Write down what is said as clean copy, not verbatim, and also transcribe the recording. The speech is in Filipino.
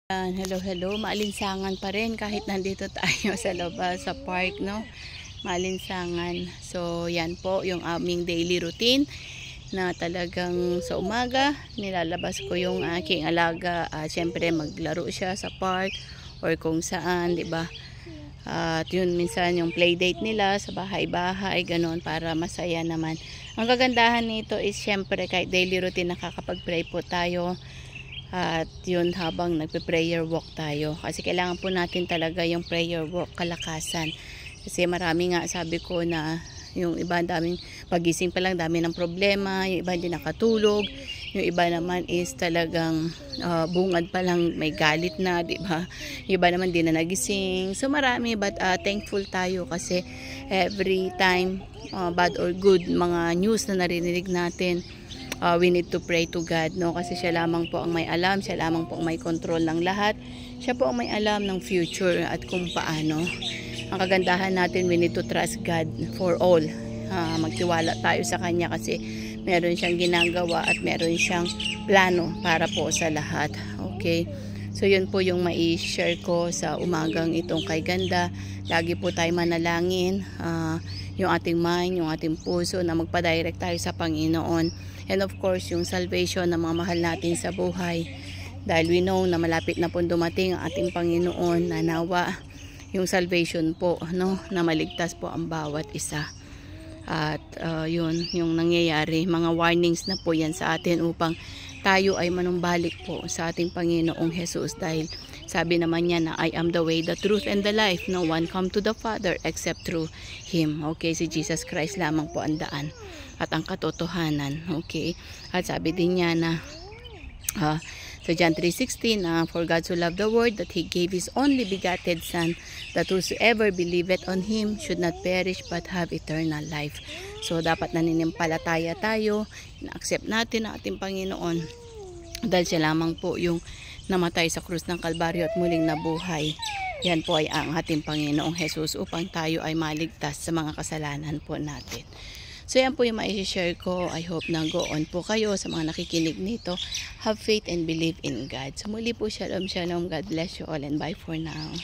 Hello, hello. Maalinsangan pa rin kahit nandito tayo sa labas, sa park, no? Maalinsangan. So, yan po yung aming daily routine na talagang sa umaga, nilalabas ko yung aking alaga. Siyempre, maglaro siya sa park or kung saan, di ba? At yun, minsan yung play date nila sa bahay-bahay, ganun, para masaya naman. Ang kagandahan nito is, siyempre, kahit daily routine, nakakapag-pray po tayo. At yun, habang nagpe-prayer walk tayo, kasi kailangan po natin talaga yung prayer walk, kalakasan. Kasi marami nga, sabi ko na yung iba daming pagising pa lang, dami ng problema, yung iba hindi nakatulog, yung iba naman is talagang bungad pa lang may galit na, di ba? Yung iba naman di na nagising. So marami, but thankful tayo kasi every time bad or good mga news na narinig natin, we need to pray to God, no? Kasi siya lamang po ang may alam, siya lamang po ang may control ng lahat. Siya po ang may alam ng future at kung paano. Ang kagandahan natin, we need to trust God for all. Magtiwala tayo sa Kanya kasi meron siyang ginagawa at meron siyang plano para po sa lahat. Okay? So yun po yung mai-share ko sa umagang itong kay Ganda. Lagi po tayo manalangin, yung ating mind, yung ating puso na magpa-direct tayo sa Panginoon. And of course, yung salvation ng mga mahal natin sa buhay. Dahil we know na malapit na po dumating ang ating Panginoon, na nawa yung salvation po, no? Na maligtas po ang bawat isa. At yun, yung nangyayari, mga warnings na po yan sa atin upang tayo ay manumbalik po sa ating Panginoong Jesus. Dahil sabi naman niya na I am the way, the truth, and the life. No one come to the Father except through Him. Okay, si Jesus Christ lamang po ang daan at ang katotohanan. Okay, at sabi din niya na sa John 3:16, for God so loved the world that He gave His only begotten Son, that whosoever believeth on Him should not perish but have eternal life. So dapat naninimpalataya tayo, na-accept natin ang ating Panginoon dahil siya lamang po yung namatay sa krus ng Kalbaryo at muling nabuhay. Yan po ay ang ating Panginoong Jesus upang tayo ay maligtas sa mga kasalanan po natin. So yan po yung ma-share ko. I hope na go on po kayo sa mga nakikinig nito. Have faith and believe in God. So muli po, shalom, shalom. God bless you all and bye for now.